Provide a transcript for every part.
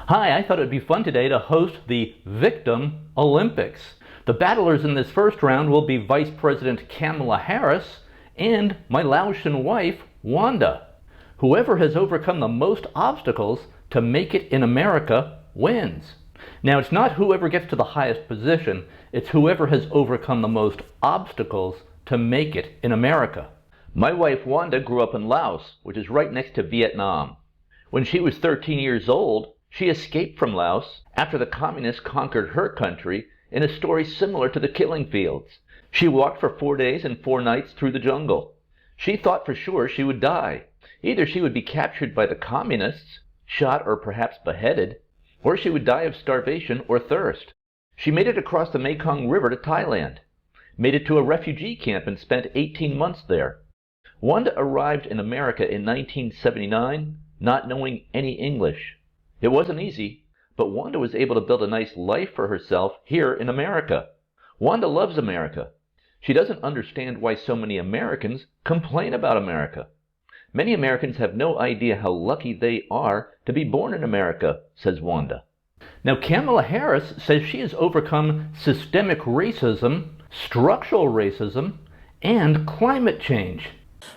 Hi, I thought it would be fun today to host the Victim Olympics. The battlers in this first round will be Vice President Kamala Harris and my Laotian wife, Wanda. Whoever has overcome the most obstacles to make it in America wins. Now, it's not whoever gets to the highest position, it's whoever has overcome the most obstacles to make it in America. My wife Wanda grew up in Laos, which is right next to Vietnam. When she was 13 years old, she escaped from Laos after the communists conquered her country in a story similar to the Killing Fields. She walked for 4 days and 4 nights through the jungle. She thought for sure she would die. Either she would be captured by the communists, shot or perhaps beheaded, or she would die of starvation or thirst. She made it across the Mekong River to Thailand, made it to a refugee camp and spent 18 months there. Wanda arrived in America in 1979, not knowing any English. It wasn't easy, but Wanda was able to build a nice life for herself here in America. Wanda loves America. She doesn't understand why so many Americans complain about America. Many Americans have no idea how lucky they are to be born in America, says Wanda. Now, Kamala Harris says she has overcome systemic racism, structural racism, and climate change.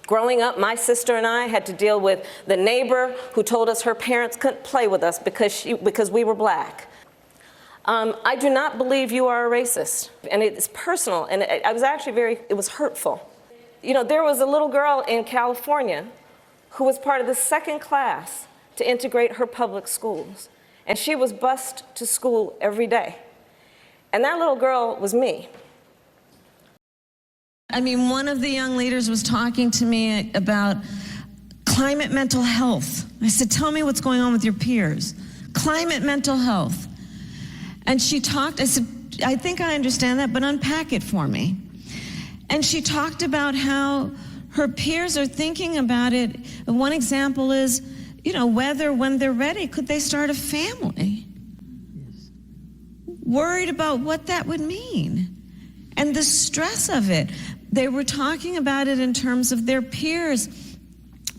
Growing up, my sister and I had to deal with the neighbor who told us her parents couldn't play with us because we were black. I do not believe you are a racist, and it's personal, and I was actually it was hurtful. You know, there was a little girl in California who was part of the second class to integrate her public schools, and she was bused to school every day. And that little girl was me. I mean, one of the young leaders was talking to me about climate mental health. I said, tell me what's going on with your peers. Climate mental health. And she talked, I said, I think I understand that, but unpack it for me. And she talked about how her peers are thinking about it. One example is, you know, whether when they're ready, could they start a family? Yes. Worried about what that would mean and the stress of it. They were talking about it in terms of their peers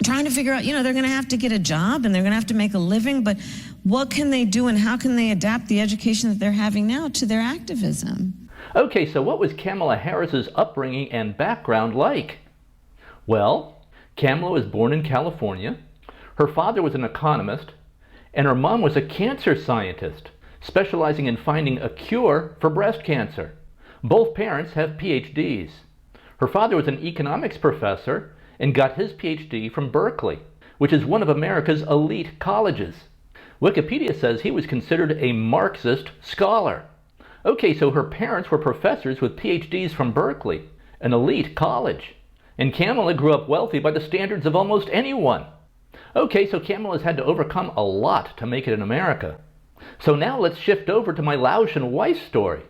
trying to figure out, you know, they're going to have to get a job and they're going to have to make a living, but what can they do and how can they adapt the education that they're having now to their activism? Okay, so what was Kamala Harris's upbringing and background like? Well, Kamala was born in California. Her father was an economist, and her mom was a cancer scientist, specializing in finding a cure for breast cancer. Both parents have PhDs. Her father was an economics professor and got his PhD from Berkeley, which is one of America's elite colleges. Wikipedia says he was considered a Marxist scholar. Okay, so her parents were professors with PhDs from Berkeley, an elite college. And Kamala grew up wealthy by the standards of almost anyone. Okay, so Kamala's had to overcome a lot to make it in America. So now let's shift over to my Laotian wife's story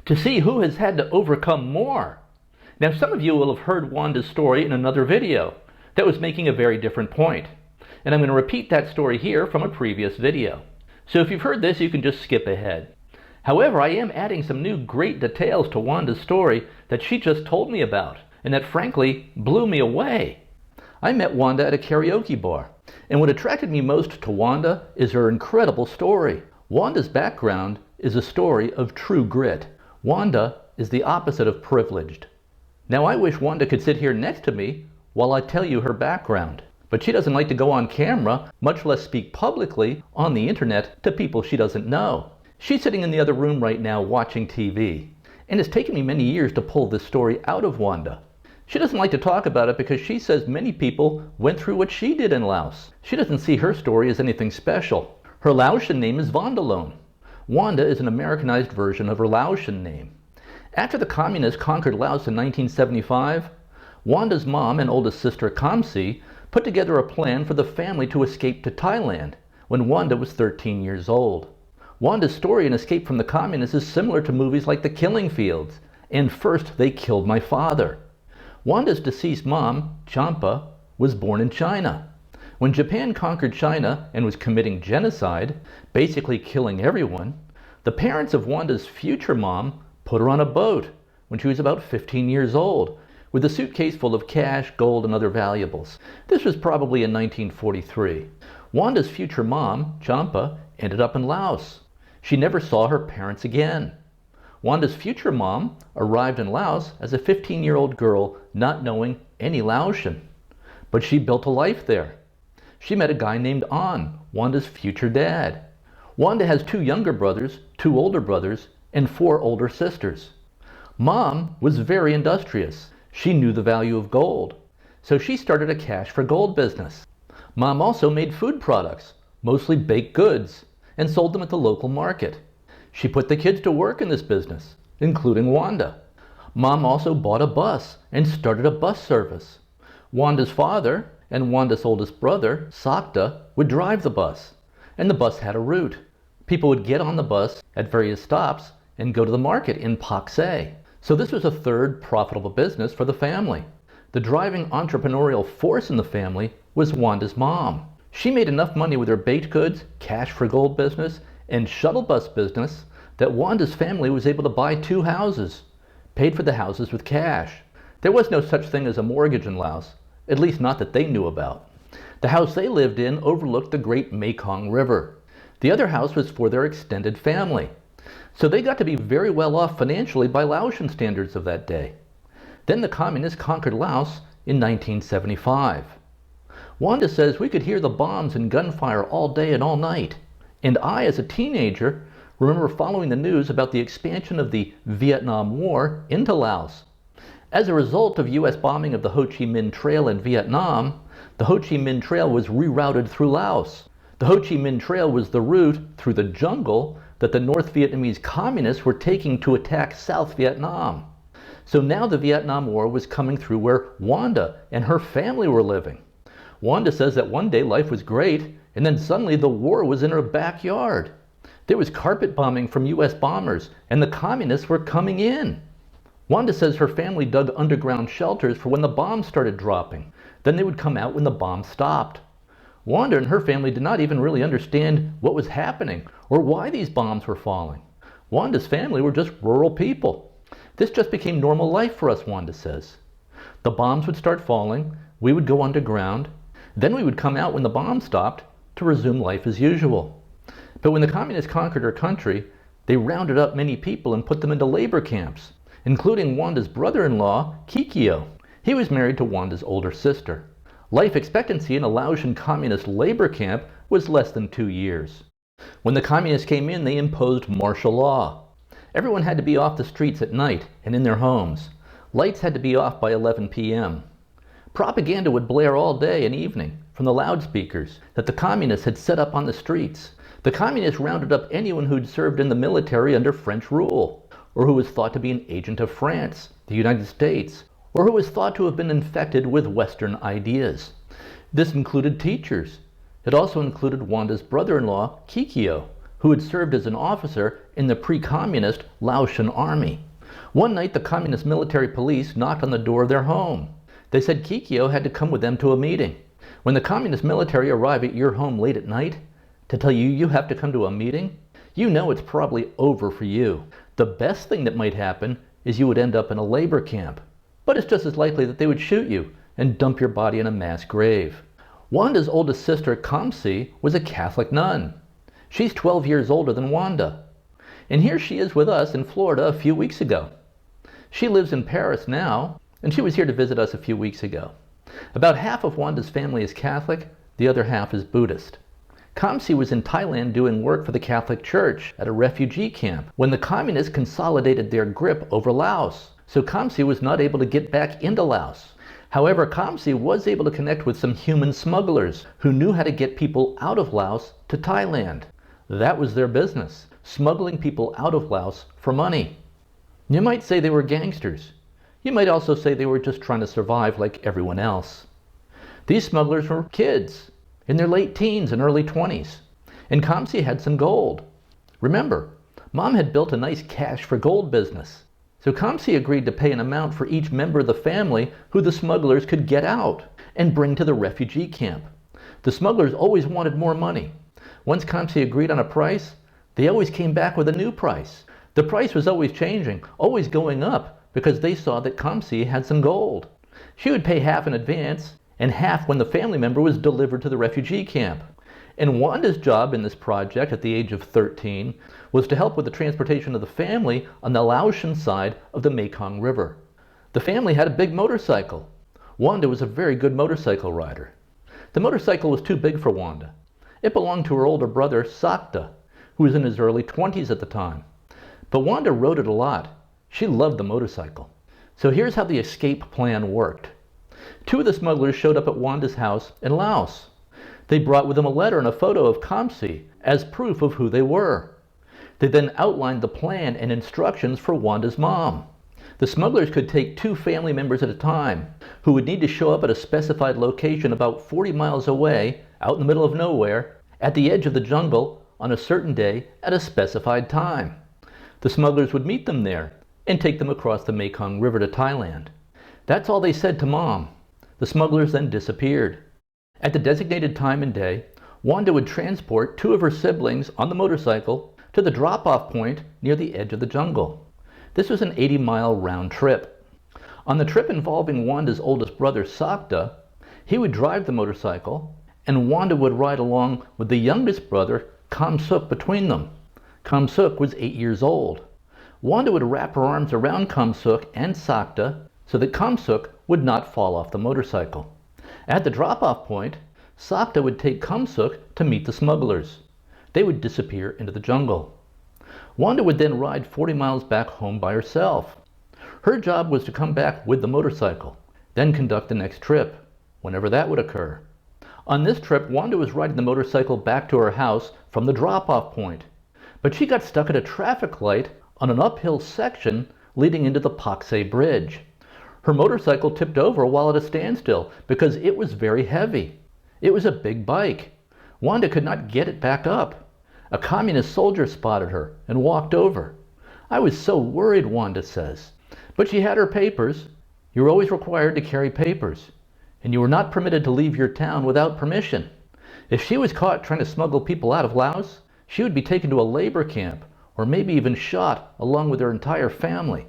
to see who has had to overcome more. Now, some of you will have heard Wanda's story in another video that was making a very different point. And I'm going to repeat that story here from a previous video. So if you've heard this, you can just skip ahead. However, I am adding some new great details to Wanda's story that she just told me about, and that frankly blew me away. I met Wanda at a karaoke bar, and what attracted me most to Wanda is her incredible story. Wanda's background is a story of true grit. Wanda is the opposite of privileged. Now, I wish Wanda could sit here next to me while I tell you her background, but she doesn't like to go on camera, much less speak publicly on the internet to people she doesn't know. She's sitting in the other room right now watching TV, and it's taken me many years to pull this story out of Wanda. She doesn't like to talk about it because she says many people went through what she did in Laos. She doesn't see her story as anything special. Her Laotian name is Vandalone. Wanda is an Americanized version of her Laotian name. After the communists conquered Laos in 1975, Wanda's mom and oldest sister Kamsi put together a plan for the family to escape to Thailand when Wanda was 13 years old. Wanda's story and escape from the communists is similar to movies like The Killing Fields and First They Killed My Father. Wanda's deceased mom, Champa, was born in China. When Japan conquered China and was committing genocide, basically killing everyone, the parents of Wanda's future mom put her on a boat when she was about 15 years old, with a suitcase full of cash, gold, and other valuables. This was probably in 1943. Wanda's future mom, Champa, ended up in Laos. She never saw her parents again. Wanda's future mom arrived in Laos as a 15-year-old girl not knowing any Laotian. But she built a life there. She met a guy named An, Wanda's future dad. Wanda has 2 younger brothers, 2 older brothers, and 4 older sisters. Mom was very industrious. She knew the value of gold. So she started a cash for gold business. Mom also made food products, mostly baked goods, and sold them at the local market. She put the kids to work in this business, including Wanda. Mom also bought a bus and started a bus service. Wanda's father and Wanda's oldest brother, Sakta, would drive the bus, and the bus had a route. People would get on the bus at various stops and go to the market in Pak Se. So this was a third profitable business for the family. The driving entrepreneurial force in the family was Wanda's mom. She made enough money with her baked goods, cash for gold business, and shuttle bus business that Wanda's family was able to buy 2 houses, paid for the houses with cash. There was no such thing as a mortgage in Laos, at least not that they knew about. The house they lived in overlooked the great Mekong River. The other house was for their extended family. So they got to be very well off financially by Laotian standards of that day. Then the communists conquered Laos in 1975. Wanda says we could hear the bombs and gunfire all day and all night. And I, as a teenager, remember following the news about the expansion of the Vietnam War into Laos. As a result of US bombing of the Ho Chi Minh Trail in Vietnam, the Ho Chi Minh Trail was rerouted through Laos. The Ho Chi Minh Trail was the route through the jungle that the North Vietnamese communists were taking to attack South Vietnam. So now the Vietnam War was coming through where Wanda and her family were living. Wanda says that one day life was great, and then suddenly the war was in her backyard. There was carpet bombing from US bombers, and the communists were coming in. Wanda says her family dug underground shelters for when the bombs started dropping. Then they would come out when the bombs stopped. Wanda and her family did not even really understand what was happening or why these bombs were falling. Wanda's family were just rural people. This just became normal life for us, Wanda says. The bombs would start falling, we would go underground, then we would come out when the bombs stopped to resume life as usual. But when the communists conquered our country, they rounded up many people and put them into labor camps, including Wanda's brother-in-law, Kikyo. He was married to Wanda's older sister. Life expectancy in a Laotian communist labor camp was less than 2 years. When the communists came in, they imposed martial law. Everyone had to be off the streets at night and in their homes. Lights had to be off by 11 p.m. Propaganda would blare all day and evening from the loudspeakers that the communists had set up on the streets. The communists rounded up anyone who'd served in the military under French rule, or who was thought to be an agent of France, the United States, or who was thought to have been infected with Western ideas. This included teachers. It also included Wanda's brother-in-law, Kikyo, who had served as an officer in the pre-communist Laotian army. One night, the communist military police knocked on the door of their home. They said Kikyo had to come with them to a meeting. When the communist military arrive at your home late at night to tell you you have to come to a meeting, you know it's probably over for you. The best thing that might happen is you would end up in a labor camp. But it's just as likely that they would shoot you and dump your body in a mass grave. Wanda's oldest sister, Kamsi, was a Catholic nun. She's 12 years older than Wanda. And here she is with us in Florida a few weeks ago. She lives in Paris now, and she was here to visit us a few weeks ago. About half of Wanda's family is Catholic, the other half is Buddhist. Kamsi was in Thailand doing work for the Catholic Church at a refugee camp when the communists consolidated their grip over Laos. So Kamsi was not able to get back into Laos. However, Kamsi was able to connect with some human smugglers who knew how to get people out of Laos to Thailand. That was their business, smuggling people out of Laos for money. You might say they were gangsters. You might also say they were just trying to survive like everyone else. These smugglers were kids, in their late teens and early 20s. And Kamsi had some gold. Remember, Mom had built a nice cash for gold business. So Kamsi agreed to pay an amount for each member of the family who the smugglers could get out and bring to the refugee camp. The smugglers always wanted more money. Once Kamsi agreed on a price, they always came back with a new price. The price was always changing, always going up, because they saw that Kamsi had some gold. She would pay half in advance and half when the family member was delivered to the refugee camp. And Wanda's job in this project at the age of 13 was to help with the transportation of the family on the Laotian side of the Mekong River. The family had a big motorcycle. Wanda was a very good motorcycle rider. The motorcycle was too big for Wanda. It belonged to her older brother, Sakta, who was in his early 20s at the time. But Wanda rode it a lot. She loved the motorcycle. So here's how the escape plan worked. Two of the smugglers showed up at Wanda's house in Laos. They brought with them a letter and a photo of Kamsi as proof of who they were. They then outlined the plan and instructions for Wanda's mom. The smugglers could take 2 family members at a time who would need to show up at a specified location about 40 miles away, out in the middle of nowhere, at the edge of the jungle on a certain day at a specified time. The smugglers would meet them there and take them across the Mekong River to Thailand. That's all they said to Mom. The smugglers then disappeared. At the designated time and day, Wanda would transport 2 of her siblings on the motorcycle to the drop-off point near the edge of the jungle. This was an 80-mile round trip. On the trip involving Wanda's oldest brother, Sakta, he would drive the motorcycle, and Wanda would ride along with the youngest brother, Kamsuk, between them. Kamsuk was 8 years old. Wanda would wrap her arms around Kamsuk and Sakta so that Kamsuk would not fall off the motorcycle. At the drop-off point, Sakta would take Kamsuk to meet the smugglers. They would disappear into the jungle. Wanda would then ride 40 miles back home by herself. Her job was to come back with the motorcycle, then conduct the next trip, whenever that would occur. On this trip, Wanda was riding the motorcycle back to her house from the drop-off point, but she got stuck at a traffic light on an uphill section leading into the Paksay Bridge. Her motorcycle tipped over while at a standstill because it was very heavy. It was a big bike. Wanda could not get it back up. A communist soldier spotted her and walked over. I was so worried, Wanda says. But she had her papers. You were always required to carry papers, and you were not permitted to leave your town without permission. If she was caught trying to smuggle people out of Laos, she would be taken to a labor camp or maybe even shot along with her entire family.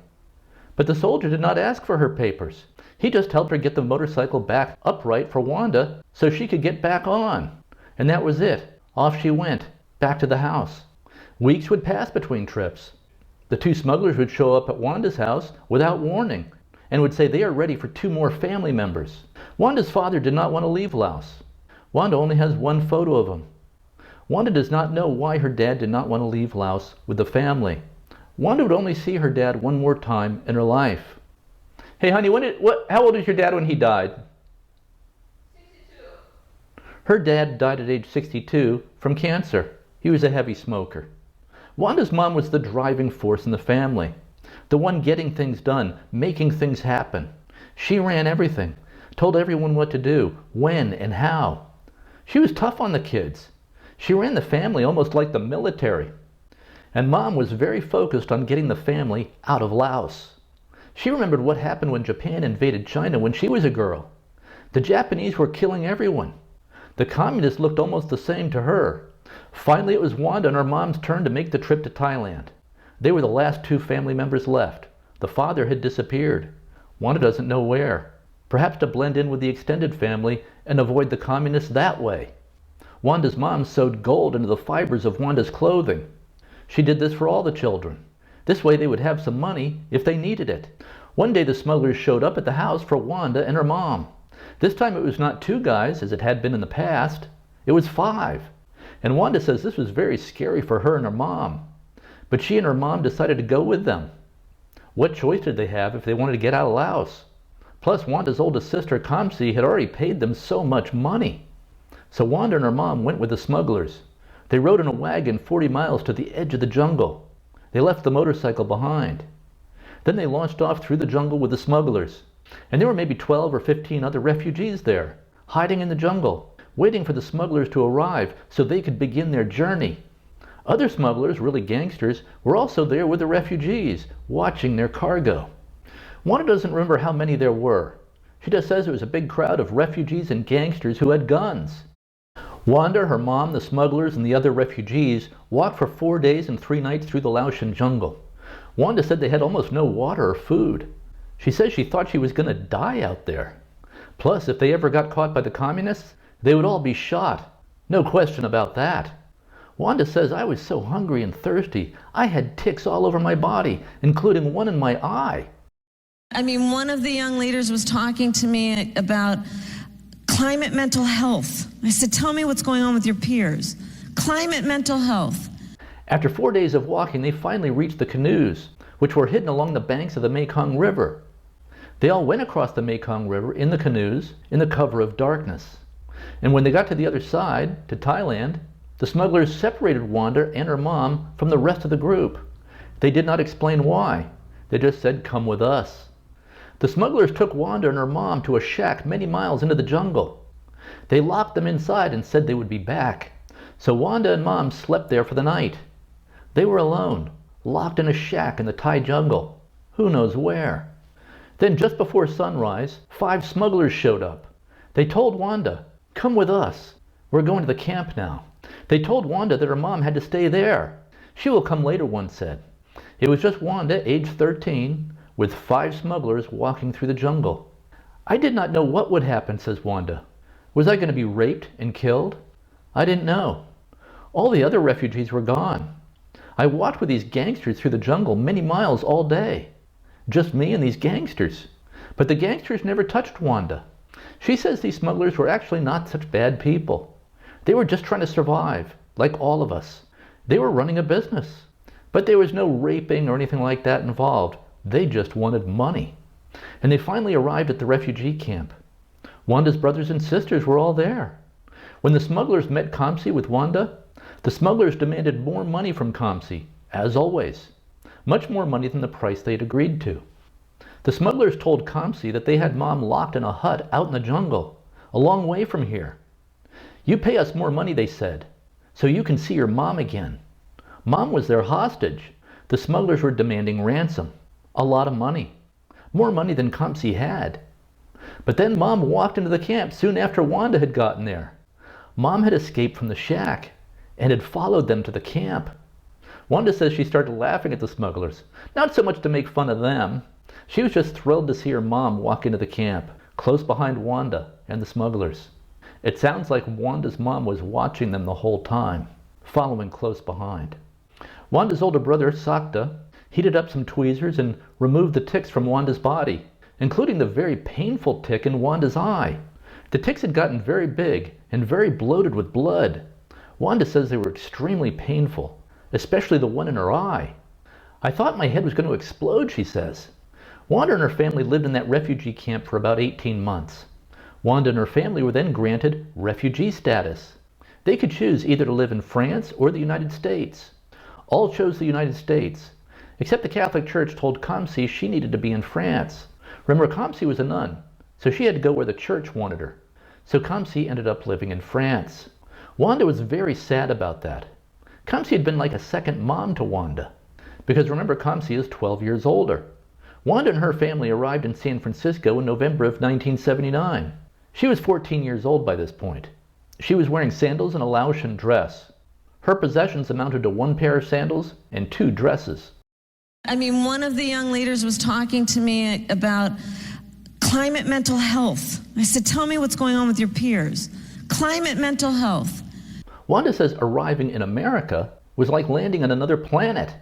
But the soldier did not ask for her papers. He just helped her get the motorcycle back upright for Wanda so she could get back on. And that was it. Off she went, back to the house. Weeks would pass between trips. The 2 smugglers would show up at Wanda's house without warning and would say they are ready for 2 more family members. Wanda's father did not want to leave Laos. Wanda only has 1 photo of him. Wanda does not know why her dad did not want to leave Laos with the family. Wanda would only see her dad 1 more time in her life. Hey honey, how old was your dad when he died? 62. Her dad died at age 62 from cancer. He was a heavy smoker. Wanda's mom was the driving force in the family, the one getting things done, making things happen. She ran everything, told everyone what to do, when and how. She was tough on the kids. She ran the family almost like the military. And Mom was very focused on getting the family out of Laos. She remembered what happened when Japan invaded China when she was a girl. The Japanese were killing everyone. The communists looked almost the same to her. Finally, it was Wanda and her mom's turn to make the trip to Thailand. They were the last 2 family members left. The father had disappeared. Wanda doesn't know where. Perhaps to blend in with the extended family and avoid the communists that way. Wanda's mom sewed gold into the fibers of Wanda's clothing. She did this for all the children. This way they would have some money if they needed it. One day the smugglers showed up at the house for Wanda and her mom. This time it was not 2 guys as it had been in the past. It was 5. And Wanda says this was very scary for her and her mom. But she and her mom decided to go with them. What choice did they have if they wanted to get out of Laos? Plus Wanda's oldest sister Kamsi had already paid them so much money. So Wanda and her mom went with the smugglers. They rode in a wagon 40 miles to the edge of the jungle. They left the motorcycle behind. Then they launched off through the jungle with the smugglers. And there were maybe 12 or 15 other refugees there, hiding in the jungle, waiting for the smugglers to arrive so they could begin their journey. Other smugglers, really gangsters, were also there with the refugees, watching their cargo. Wanda doesn't remember how many there were. She just says it was a big crowd of refugees and gangsters who had guns. Wanda, her mom, the smugglers, and the other refugees walked for 4 days and 3 nights through the Laotian jungle. Wanda said they had almost no water or food. She says she thought she was going to die out there. Plus, if they ever got caught by the communists, they would all be shot. No question about that. Wanda says I was so hungry and thirsty, I had ticks all over my body, including one in my eye. I mean, one of the young leaders was talking to me about climate mental health. I said, tell me what's going on with your peers. Climate mental health. After 4 days of walking, they finally reached the canoes, which were hidden along the banks of the Mekong River. They all went across the Mekong River in the canoes in the cover of darkness. And when they got to the other side, to Thailand, the smugglers separated Wanda and her mom from the rest of the group. They did not explain why. They just said, come with us. The smugglers took Wanda and her mom to a shack many miles into the jungle. They locked them inside and said they would be back. So Wanda and mom slept there for the night. They were alone, locked in a shack in the Thai jungle. Who knows where? Then just before sunrise, 5 smugglers showed up. They told Wanda, come with us. We're going to the camp now. They told Wanda that her mom had to stay there. She will come later, one said. It was just Wanda, age 13, with 5 smugglers walking through the jungle. I did not know what would happen, says Wanda. Was I going to be raped and killed? I didn't know. All the other refugees were gone. I walked with these gangsters through the jungle many miles all day. Just me and these gangsters. But the gangsters never touched Wanda. She says these smugglers were actually not such bad people. They were just trying to survive, like all of us. They were running a business. But there was no raping or anything like that involved. They just wanted money. And they finally arrived at the refugee camp. Wanda's brothers and sisters were all there. When the smugglers met Kamsi with Wanda, the smugglers demanded more money from Kamsi, as always. Much more money than the price they had agreed to. The smugglers told Kamsi that they had Mom locked in a hut out in the jungle, a long way from here. You pay us more money, they said, so you can see your mom again. Mom was their hostage. The smugglers were demanding ransom. A lot of money. More money than Kamsi had. But then Mom walked into the camp soon after Wanda had gotten there. Mom had escaped from the shack and had followed them to the camp. Wanda says she started laughing at the smugglers, not so much to make fun of them. She was just thrilled to see her mom walk into the camp, close behind Wanda and the smugglers. It sounds like Wanda's mom was watching them the whole time, following close behind. Wanda's older brother, Sakta, heated up some tweezers and removed the ticks from Wanda's body, including the very painful tick in Wanda's eye. The ticks had gotten very big and very bloated with blood. Wanda says they were extremely painful, especially the one in her eye. I thought my head was going to explode, she says. Wanda and her family lived in that refugee camp for about 18 months. Wanda and her family were then granted refugee status. They could choose either to live in France or the United States. All chose the United States, except the Catholic Church told Kamsi she needed to be in France. Remember, Kamsi was a nun, so she had to go where the church wanted her. So Kamsi ended up living in France. Wanda was very sad about that. Kamsi had been like a second mom to Wanda, because remember, Kamsi is 12 years older. Wanda and her family arrived in San Francisco in November of 1979. She was 14 years old by this point. She was wearing sandals and a Laotian dress. Her possessions amounted to 1 pair of sandals and 2 dresses. I mean, one of the young leaders was talking to me about climate mental health. I said, tell me what's going on with your peers. Climate mental health. Wanda says arriving in America was like landing on another planet.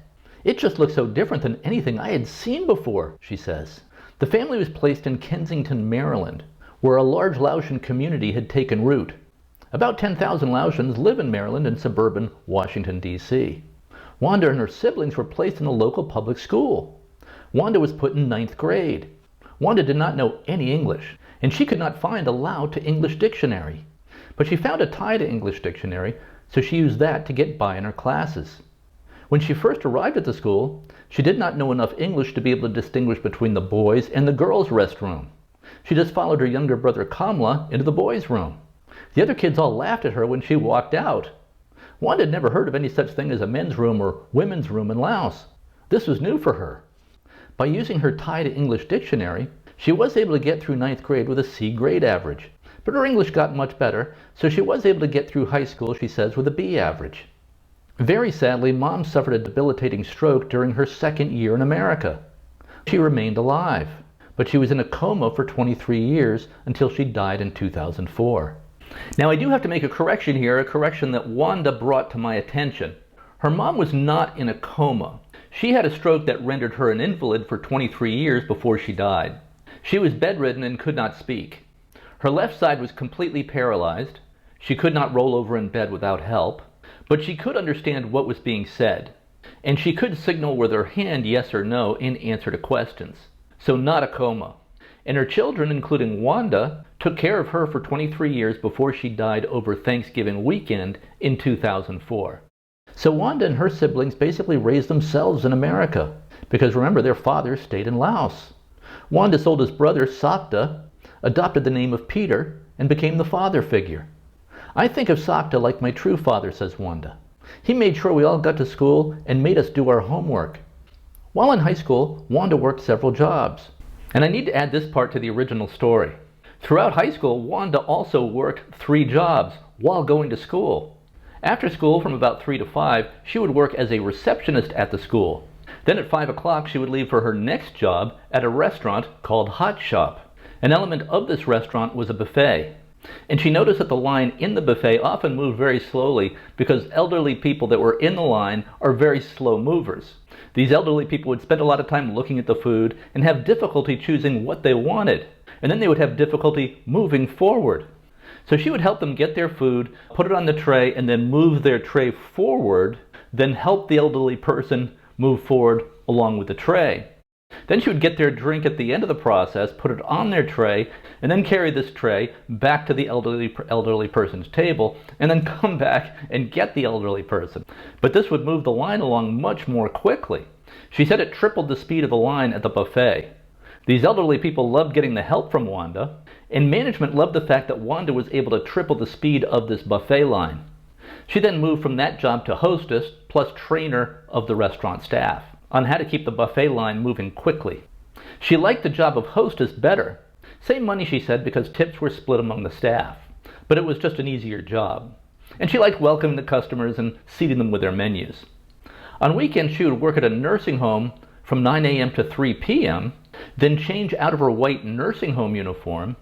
It just looked so different than anything I had seen before, she says. The family was placed in Kensington, Maryland, where a large Laotian community had taken root. About 10,000 Laotians live in Maryland and suburban Washington, D.C. Wanda and her siblings were placed in a local public school. Wanda was put in 9th grade. Wanda did not know any English, and she could not find a Lao to English dictionary. But she found a Thai to English dictionary, so she used that to get by in her classes. When she first arrived at the school, she did not know enough English to be able to distinguish between the boys' and the girls' restroom. She just followed her younger brother Kamala into the boys' room. The other kids all laughed at her when she walked out. Wanda had never heard of any such thing as a men's room or women's room in Laos. This was new for her. By using her Thai to English dictionary, she was able to get through 9th grade with a C grade average. But her English got much better, so she was able to get through high school, she says, with a B average. Very sadly, Mom suffered a debilitating stroke during her 2nd year in America. She remained alive, but she was in a coma for 23 years until she died in 2004. Now I do have to make a correction here, a correction that Wanda brought to my attention. Her mom was not in a coma. She had a stroke that rendered her an invalid for 23 years before she died. She was bedridden and could not speak. Her left side was completely paralyzed. She could not roll over in bed without help, but she could understand what was being said. And she could signal with her hand yes or no in answer to questions. So not a coma. And her children, including Wanda, took care of her for 23 years before she died over Thanksgiving weekend in 2004. So Wanda and her siblings basically raised themselves in America, because remember, their father stayed in Laos. Wanda's oldest brother, Sakta, adopted the name of Peter and became the father figure. I think of Sakta like my true father, says Wanda. He made sure we all got to school and made us do our homework. While in high school, Wanda worked several jobs. And I need to add this part to the original story. Throughout high school, Wanda also worked 3 jobs while going to school. After school, from about 3 to 5, she would work as a receptionist at the school. Then at 5 o'clock, she would leave for her next job at a restaurant called Hot Shop. An element of this restaurant was a buffet. And she noticed that the line in the buffet often moved very slowly because elderly people that were in the line are very slow movers. These elderly people would spend a lot of time looking at the food and have difficulty choosing what they wanted. And then they would have difficulty moving forward. So she would help them get their food, put it on the tray, and then move their tray forward, then help the elderly person move forward along with the tray. Then she would get their drink at the end of the process, put it on their tray, and then carry this tray back to the elderly person's table, and then come back and get the elderly person. But this would move the line along much more quickly. She said it tripled the speed of the line at the buffet. These elderly people loved getting the help from Wanda, and management loved the fact that Wanda was able to triple the speed of this buffet line. She then moved from that job to hostess plus trainer of the restaurant staff on how to keep the buffet line moving quickly. She liked the job of hostess better. Same money, she said, because tips were split among the staff, but it was just an easier job. And she liked welcoming the customers and seating them with their menus. On weekends, she would work at a nursing home from 9 a.m. to 3 p.m., then change out of her white nursing home uniform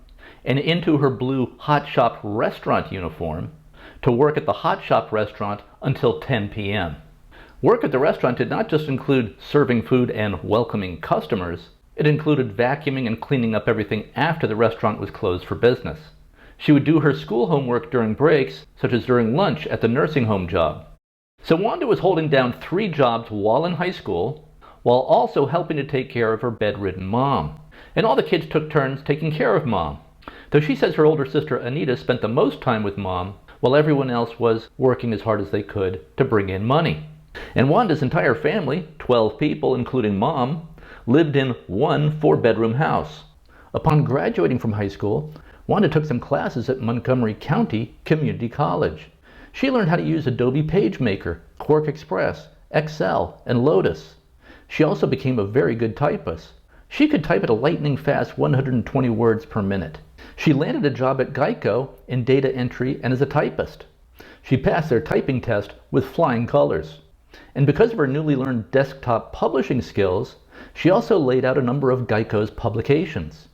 and into her blue Hot Shop restaurant uniform to work at the Hot Shop restaurant until 10 p.m. Work at the restaurant did not just include serving food and welcoming customers. It included vacuuming and cleaning up everything after the restaurant was closed for business. She would do her school homework during breaks, such as during lunch at the nursing home job. So Wanda was holding down 3 jobs while in high school, while also helping to take care of her bedridden mom. And all the kids took turns taking care of mom. Though she says her older sister Anita spent the most time with mom, while everyone else was working as hard as they could to bring in money. And Wanda's entire family, 12 people including mom, lived in one 4-bedroom house. Upon graduating from high school, Wanda took some classes at Montgomery County Community College. She learned how to use Adobe PageMaker, Quark Express, Excel, and Lotus. She also became a very good typist. She could type at a lightning-fast 120 words per minute. She landed a job at Geico in data entry and as a typist. She passed their typing test with flying colors. And because of her newly learned desktop publishing skills, she also laid out a number of Geico's publications.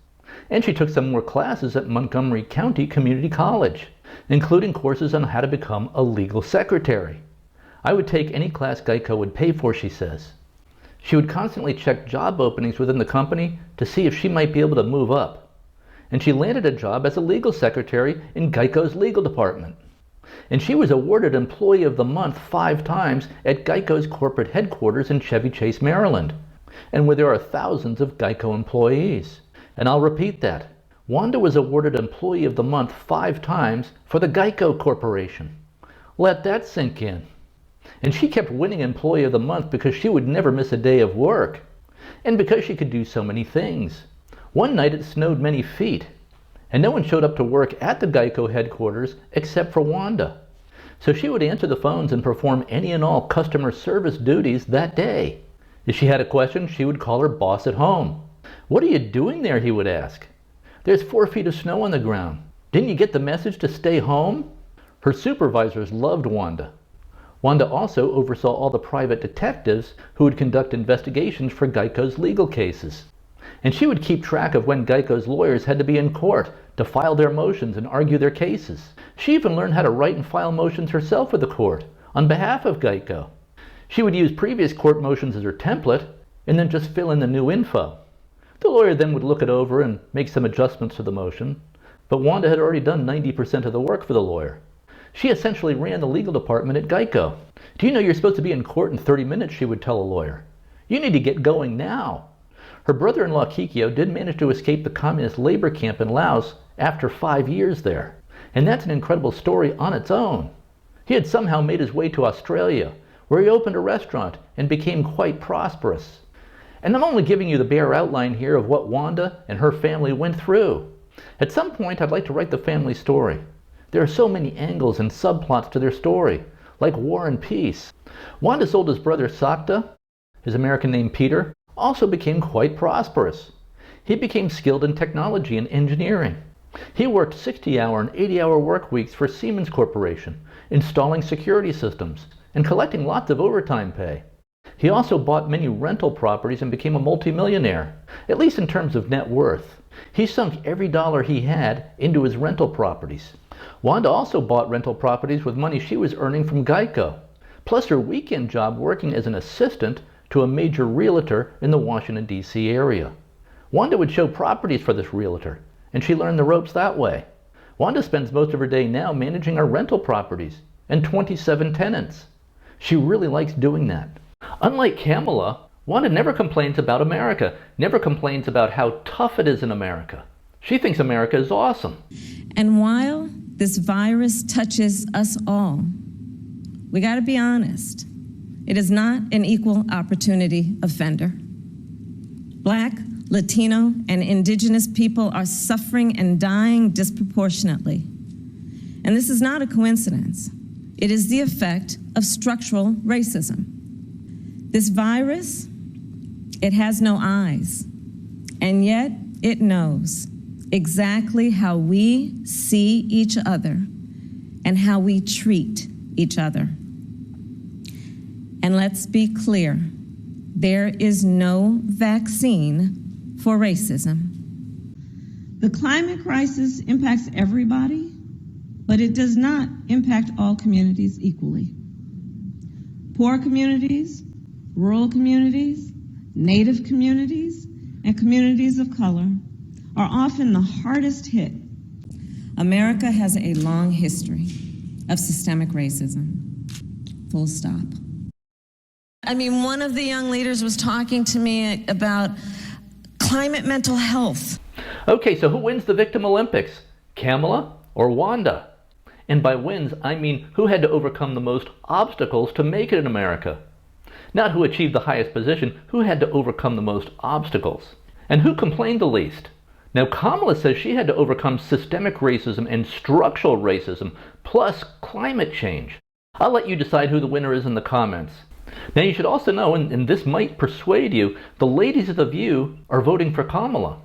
And she took some more classes at Montgomery County Community College, including courses on how to become a legal secretary. I would take any class Geico would pay for, she says. She would constantly check job openings within the company to see if she might be able to move up. And she landed a job as a legal secretary in Geico's legal department. And she was awarded Employee of the Month 5 times at Geico's corporate headquarters in Chevy Chase, Maryland, and where there are thousands of Geico employees. And I'll repeat that. Wanda was awarded Employee of the Month 5 times for the Geico Corporation. Let that sink in. And she kept winning Employee of the Month because she would never miss a day of work, and because she could do so many things. One night it snowed many feet, and no one showed up to work at the Geico headquarters except for Wanda. So she would answer the phones and perform any and all customer service duties that day. If she had a question, she would call her boss at home. "What are you doing there?" he would ask. "There's 4 feet of snow on the ground. Didn't you get the message to stay home?" Her supervisors loved Wanda. Wanda also oversaw all the private detectives who would conduct investigations for Geico's legal cases. And she would keep track of when Geico's lawyers had to be in court to file their motions and argue their cases. She even learned how to write and file motions herself with the court on behalf of Geico. She would use previous court motions as her template and then just fill in the new info. The lawyer then would look it over and make some adjustments to the motion, but Wanda had already done 90% of the work for the lawyer. She essentially ran the legal department at Geico. Do you know you're supposed to be in court in 30 minutes, she would tell a lawyer. You need to get going now. Her brother-in-law Kikyo did manage to escape the communist labor camp in Laos after 5 years there. And that's an incredible story on its own. He had somehow made his way to Australia, where he opened a restaurant and became quite prosperous. And I'm only giving you the bare outline here of what Wanda and her family went through. At some point, I'd like to write the family story. There are so many angles and subplots to their story, like war and peace. Wanda's oldest brother, Sakta, his American name Peter, also became quite prosperous. He became skilled in technology and engineering. He worked 60-hour and 80-hour work weeks for Siemens Corporation, installing security systems and collecting lots of overtime pay. He also bought many rental properties and became a multimillionaire, at least in terms of net worth. He sunk every dollar he had into his rental properties. Wanda also bought rental properties with money she was earning from Geico, plus her weekend job working as an assistant to a major realtor in the Washington, D.C. area. Wanda would show properties for this realtor, and she learned the ropes that way. Wanda spends most of her day now managing our rental properties and 27 tenants. She really likes doing that. Unlike Kamala, Wanda never complains about America, never complains about how tough it is in America. She thinks America is awesome. And while this virus touches us all, we got to be honest. It is not an equal opportunity offender. Black, Latino, and indigenous people are suffering and dying disproportionately. And this is not a coincidence. It is the effect of structural racism. This virus, it has no eyes, and yet it knows exactly how we see each other and how we treat each other. And let's be clear, there is no vaccine for racism. The climate crisis impacts everybody, but it does not impact all communities equally. Poor communities, rural communities, Native communities, and communities of color are often the hardest hit. America has a long history of systemic racism. Full stop. I mean, one of the young leaders was talking to me about climate mental health. Okay, so who wins the Victim Olympics? Kamala or Wanda? And by wins, I mean who had to overcome the most obstacles to make it in America. Not who achieved the highest position, who had to overcome the most obstacles. And who complained the least? Now, Kamala says she had to overcome systemic racism and structural racism, plus climate change. I'll let you decide who the winner is in the comments. Now, you should also know, and this might persuade you, the ladies of The View are voting for Kamala.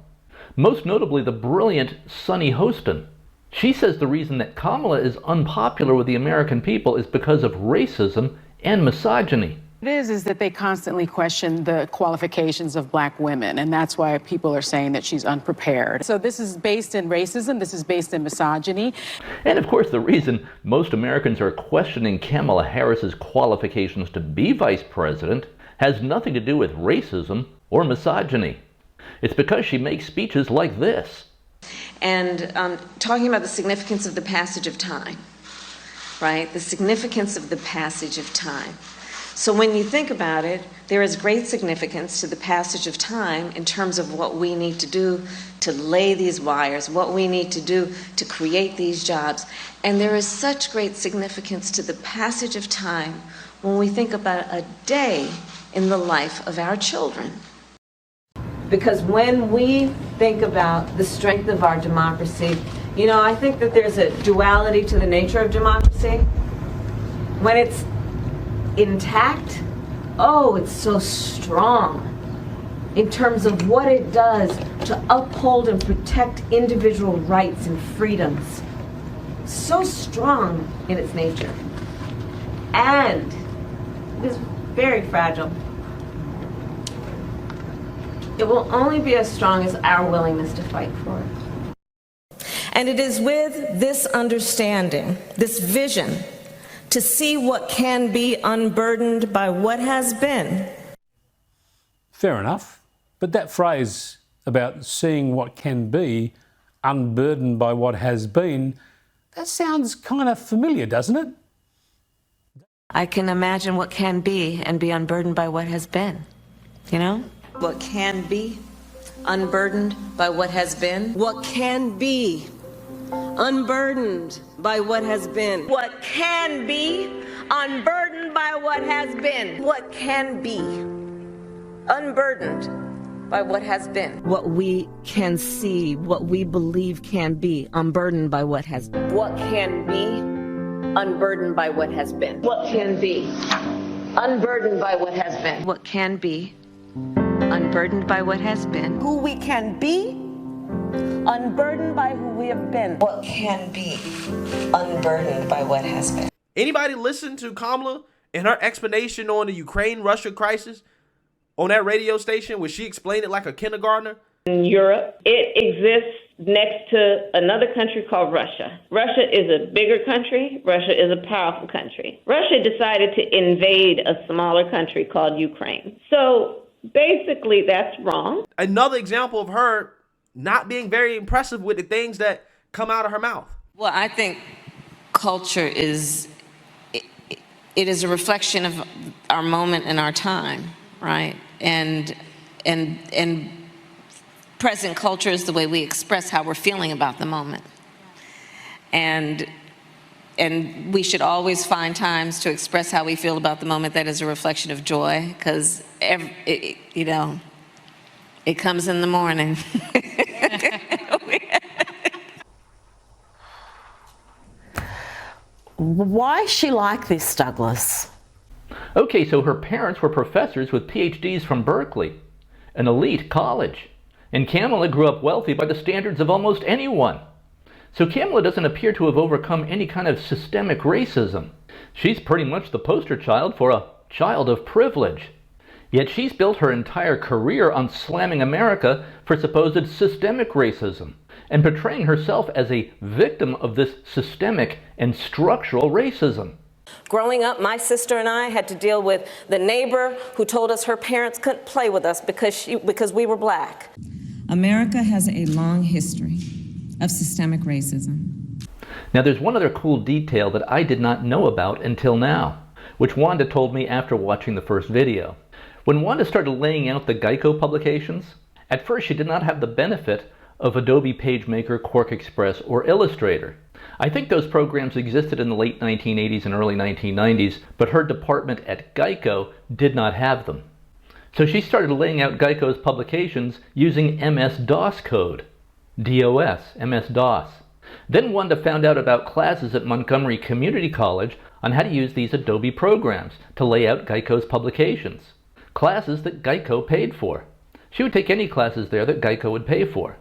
Most notably, the brilliant Sunny Hostin. She says the reason that Kamala is unpopular with the American people is because of racism and misogyny. It is that they constantly question the qualifications of black women, and that's why people are saying that she's unprepared. So this is based in racism, this is based in misogyny. And of course, the reason most Americans are questioning Kamala Harris's qualifications to be vice president has nothing to do with racism or misogyny. It's because she makes speeches like this. And talking about the significance of the passage of time, right? The significance of the passage of time. So when you think about it, there is great significance to the passage of time in terms of what we need to do to lay these wires, what we need to do to create these jobs. And there is such great significance to the passage of time when we think about a day in the life of our children. Because when we think about the strength of our democracy, you know, I think that there's a duality to the nature of democracy. When it's intact, oh, it's so strong in terms of what it does to uphold and protect individual rights and freedoms. So strong in its nature. And it is very fragile. It will only be as strong as our willingness to fight for it. And it is with this understanding, this vision, to see what can be unburdened by what has been. Fair enough, but that phrase about seeing what can be unburdened by what has been, that sounds kind of familiar, doesn't it? I can imagine what can be and be unburdened by what has been, you know? What can be unburdened by what has been. What can be unburdened by what has been. What can be unburdened by what has been. What can be unburdened by what has been. What we can see, what we believe can be unburdened by what has been. What can be unburdened by what has been. What can be unburdened by what has been. What can be unburdened by what has been. Who we can be unburdened by who we have been. What can be unburdened by what has been. Anybody listen to Kamala and her explanation on the Ukraine-Russia crisis on that radio station where she explained it like a kindergartner? In Europe, it exists next to another country called Russia. Russia is a bigger country. Russia is a powerful country. Russia decided to invade a smaller country called Ukraine. So basically, that's wrong. Another example of her not being very impressive with the things that come out of her mouth. Well, I think culture is, it is a reflection of our moment and our time, right? And present culture is the way we express how we're feeling about the moment. And we should always find times to express how we feel about the moment that is a reflection of joy, because, you know, it comes in the morning. Why is she like this, Douglas? Okay, so her parents were professors with PhDs from Berkeley, an elite college. And Kamala grew up wealthy by the standards of almost anyone. So Kamala doesn't appear to have overcome any kind of systemic racism. She's pretty much the poster child for a child of privilege. Yet she's built her entire career on slamming America for supposed systemic racism and portraying herself as a victim of this systemic and structural racism. Growing up, my sister and I had to deal with the neighbor who told us her parents couldn't play with us because we were black. America has a long history of systemic racism. Now there's one other cool detail that I did not know about until now, which Wanda told me after watching the first video. When Wanda started laying out the Geico publications, at first she did not have the benefit of Adobe PageMaker, Quark Express, or Illustrator. I think those programs existed in the late 1980s and early 1990s, but her department at Geico did not have them. So she started laying out Geico's publications using MS-DOS code. DOS, MS-DOS. Then Wanda found out about classes at Montgomery Community College on how to use these Adobe programs to lay out Geico's publications. Classes that Geico paid for. She would take any classes there that Geico would pay for.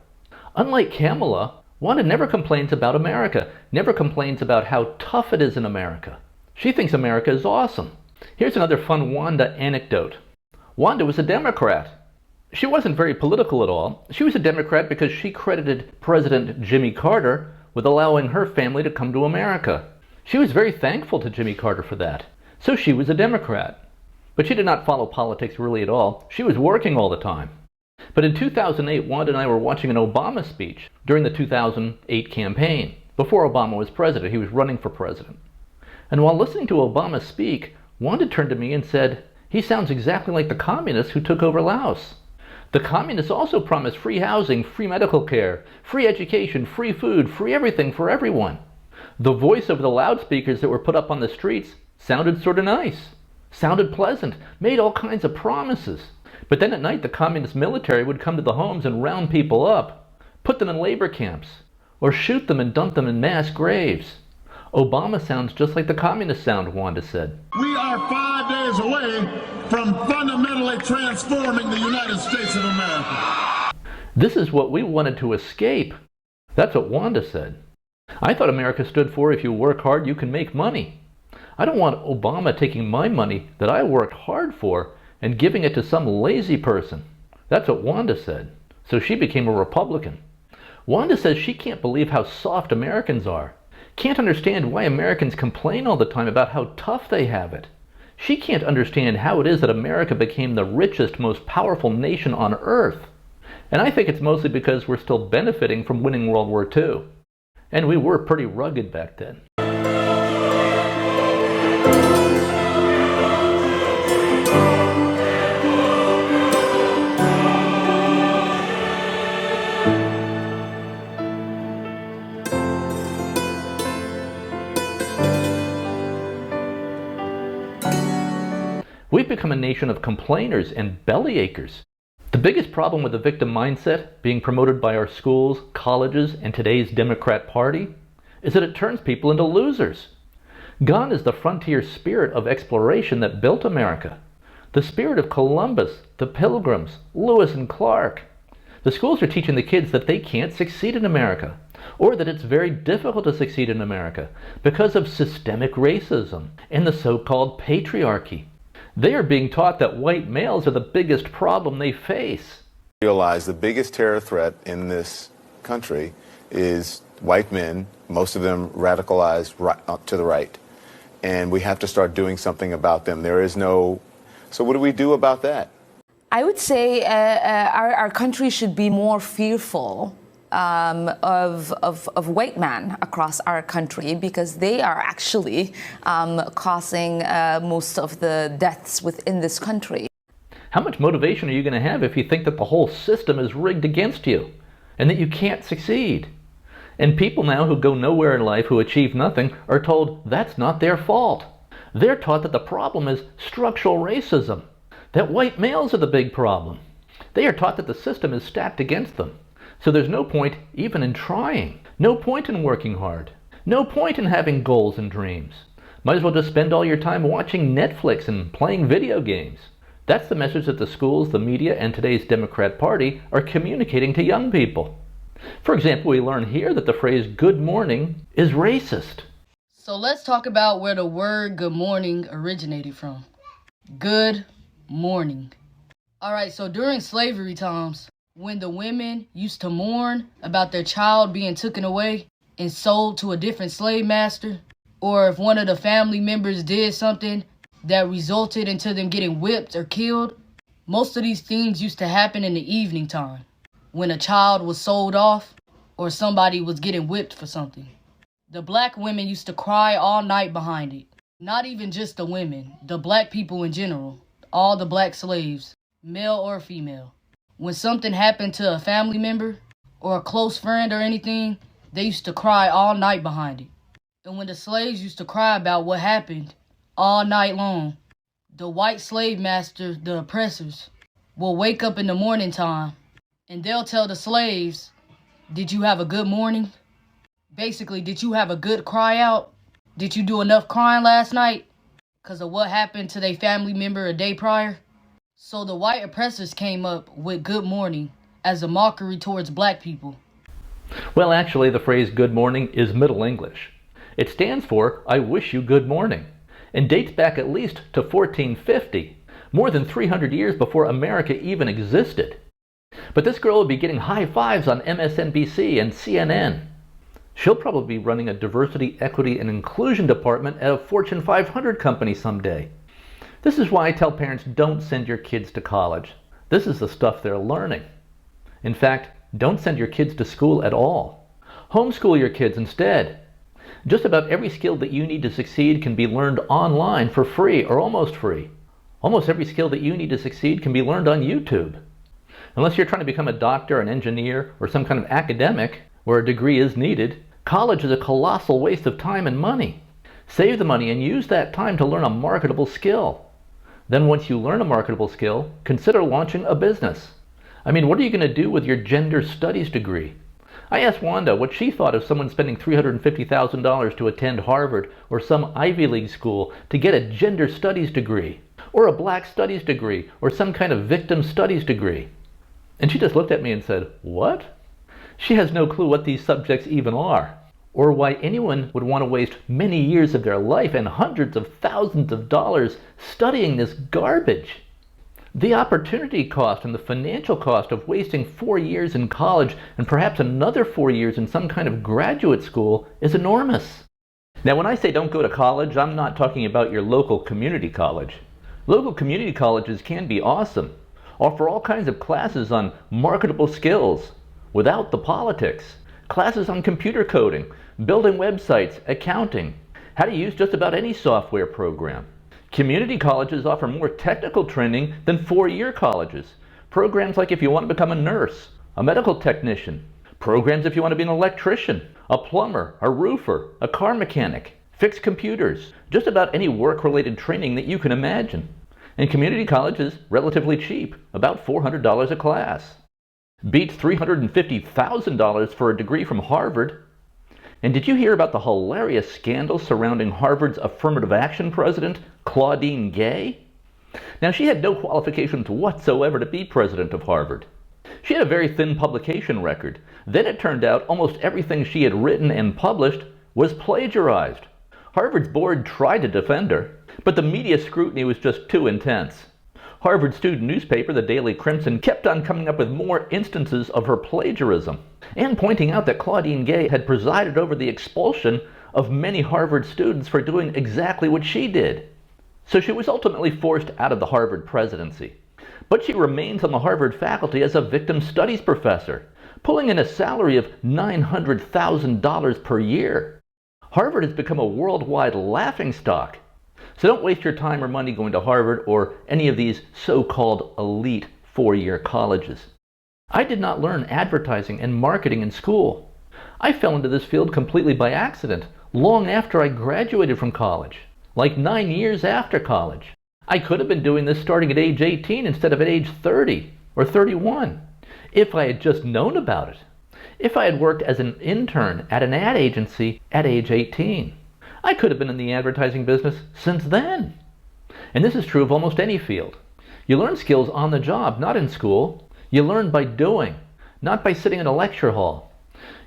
Unlike Kamala, Wanda never complains about America, never complains about how tough it is in America. She thinks America is awesome. Here's another fun Wanda anecdote. Wanda was a Democrat. She wasn't very political at all. She was a Democrat because she credited President Jimmy Carter with allowing her family to come to America. She was very thankful to Jimmy Carter for that. So she was a Democrat. But she did not follow politics really at all. She was working all the time. But in 2008, Wanda and I were watching an Obama speech during the 2008 campaign. Before Obama was president, he was running for president. And while listening to Obama speak, Wanda turned to me and said, "He sounds exactly like the communists who took over Laos." The communists also promised free housing, free medical care, free education, free food, free everything for everyone. The voice over the loudspeakers that were put up on the streets sounded sort of nice, sounded pleasant, made all kinds of promises. But then at night the communist military would come to the homes and round people up, put them in labor camps, or shoot them and dump them in mass graves. Obama sounds just like the communists sound, Wanda said. We are 5 days away from fundamentally transforming the United States of America. This is what we wanted to escape. That's what Wanda said. I thought America stood for if you work hard, you can make money. I don't want Obama taking my money that I worked hard for and giving it to some lazy person. That's what Wanda said. So she became a Republican. Wanda says she can't believe how soft Americans are. Can't understand why Americans complain all the time about how tough they have it. She can't understand how it is that America became the richest, most powerful nation on earth. And I think it's mostly because we're still benefiting from winning World War II. And we were pretty rugged back then. We've become a nation of complainers and bellyachers. The biggest problem with the victim mindset being promoted by our schools, colleges, and today's Democrat Party is that it turns people into losers. Gone is the frontier spirit of exploration that built America. The spirit of Columbus, the Pilgrims, Lewis and Clark. The schools are teaching the kids that they can't succeed in America, or that it's very difficult to succeed in America because of systemic racism and the so-called patriarchy. They are being taught that white males are the biggest problem they face. Realize the biggest terror threat in this country is white men, most of them radicalized to the right. And we have to start doing something about them. There is no... So what do we do about that? I would say our country should be more fearful of white men across our country, because they are actually causing most of the deaths within this country. How much motivation are you going to have if you think that the whole system is rigged against you and that you can't succeed? And people now who go nowhere in life, who achieve nothing, are told that's not their fault. They're taught that the problem is structural racism, that white males are the big problem. They are taught that the system is stacked against them. So there's no point even in trying. No point in working hard. No point in having goals and dreams. Might as well just spend all your time watching Netflix and playing video games. That's the message that the schools, the media, and today's Democrat Party are communicating to young people. For example, we learn here that the phrase good morning is racist. So let's talk about where the word good morning originated from. Good morning. All right, so during slavery times, when the women used to mourn about their child being taken away and sold to a different slave master, or if one of the family members did something that resulted into them getting whipped or killed, most of these things used to happen in the evening time, when a child was sold off or somebody was getting whipped for something. The black women used to cry all night behind it. Not even just the women, the black people in general, all the black slaves, male or female. When something happened to a family member or a close friend or anything, they used to cry all night behind it. And when the slaves used to cry about what happened all night long, the white slave masters, the oppressors, will wake up in the morning time and they'll tell the slaves, did you have a good morning? Basically, did you have a good cry out? Did you do enough crying last night because of what happened to their family member a day prior? So the white oppressors came up with good morning as a mockery towards black people. Well, actually, the phrase good morning is Middle English. It stands for I wish you good morning, and dates back at least to 1450, more than 300 years before America even existed. But this girl will be getting high fives on MSNBC and CNN. She'll probably be running a diversity, equity, and inclusion department at a Fortune 500 company someday. This is why I tell parents, don't send your kids to college. This is the stuff they're learning. In fact, don't send your kids to school at all. Homeschool your kids instead. Just about every skill that you need to succeed can be learned online for free or almost free. Almost every skill that you need to succeed can be learned on YouTube. Unless you're trying to become a doctor, an engineer, or some kind of academic where a degree is needed, college is a colossal waste of time and money. Save the money and use that time to learn a marketable skill. Then once you learn a marketable skill, consider launching a business. I mean, what are you going to do with your gender studies degree? I asked Wanda what she thought of someone spending $350,000 to attend Harvard or some Ivy League school to get a gender studies degree, or a black studies degree, or some kind of victim studies degree. And she just looked at me and said, what? She has no clue what these subjects even are, or why anyone would want to waste many years of their life and hundreds of thousands of dollars studying this garbage. The opportunity cost and the financial cost of wasting 4 years in college and perhaps another 4 years in some kind of graduate school is enormous. Now, when I say don't go to college, I'm not talking about your local community college. Local community colleges can be awesome, offer all kinds of classes on marketable skills without the politics, classes on computer coding, building websites, accounting, how to use just about any software program. Community colleges offer more technical training than 4-year colleges. Programs like if you want to become a nurse, a medical technician, programs if you want to be an electrician, a plumber, a roofer, a car mechanic, fix computers, just about any work-related training that you can imagine. And community college is relatively cheap, about $400 a class. Beats $350,000 for a degree from Harvard. And did you hear about the hilarious scandal surrounding Harvard's affirmative action president, Claudine Gay? Now, she had no qualifications whatsoever to be president of Harvard. She had a very thin publication record. Then it turned out almost everything she had written and published was plagiarized. Harvard's board tried to defend her, but the media scrutiny was just too intense. Harvard student newspaper, the Daily Crimson, kept on coming up with more instances of her plagiarism, and pointing out that Claudine Gay had presided over the expulsion of many Harvard students for doing exactly what she did. So she was ultimately forced out of the Harvard presidency. But she remains on the Harvard faculty as a victim studies professor, pulling in a salary of $900,000 per year. Harvard has become a worldwide laughingstock. So don't waste your time or money going to Harvard or any of these so-called elite 4-year colleges. I did not learn advertising and marketing in school. I fell into this field completely by accident, long after I graduated from college, like 9 years after college. I could have been doing this starting at age 18 instead of at age 30 or 31, if I had just known about it. If I had worked as an intern at an ad agency at age 18, I could have been in the advertising business since then. And this is true of almost any field. You learn skills on the job, not in school. You learn by doing, not by sitting in a lecture hall.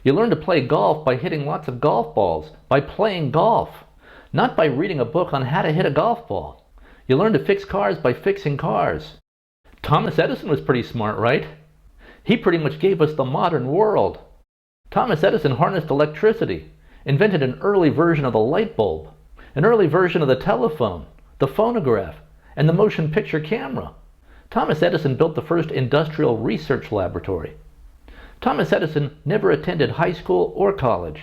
You learn to play golf by hitting lots of golf balls, by playing golf, not by reading a book on how to hit a golf ball. You learn to fix cars by fixing cars. Thomas Edison was pretty smart, right? He pretty much gave us the modern world. Thomas Edison harnessed electricity, invented an early version of the light bulb, an early version of the telephone, the phonograph, and the motion picture camera. Thomas Edison built the first industrial research laboratory. Thomas Edison never attended high school or college.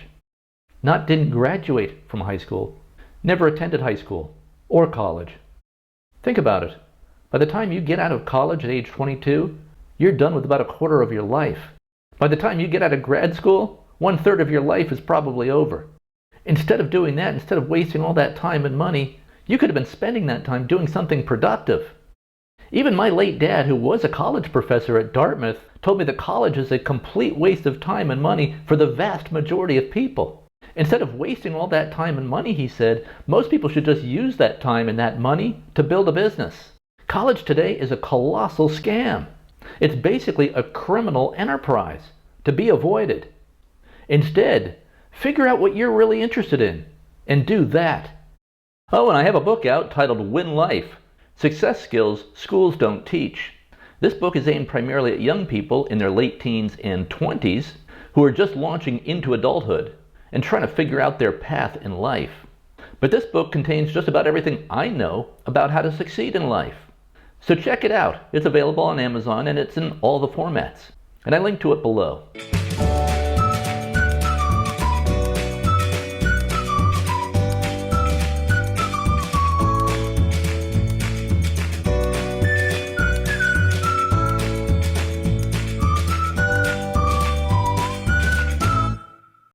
Didn't graduate from high school, never attended high school or college. Think about it. By the time you get out of college at age 22, you're done with about a quarter of your life. By the time you get out of grad school, 1/3 of your life is probably over. Instead of doing that, instead of wasting all that time and money, you could have been spending that time doing something productive. Even my late dad, who was a college professor at Dartmouth, told me that college is a complete waste of time and money for the vast majority of people. Instead of wasting all that time and money, he said, most people should just use that time and that money to build a business. College today is a colossal scam. It's basically a criminal enterprise to be avoided. Instead, figure out what you're really interested in and do that. Oh, and I have a book out titled Win Life: Success Skills Schools Don't Teach. This book is aimed primarily at young people in their late teens and 20s who are just launching into adulthood and trying to figure out their path in life. But this book contains just about everything I know about how to succeed in life. So check it out. It's available on Amazon and it's in all the formats. And I link to it below.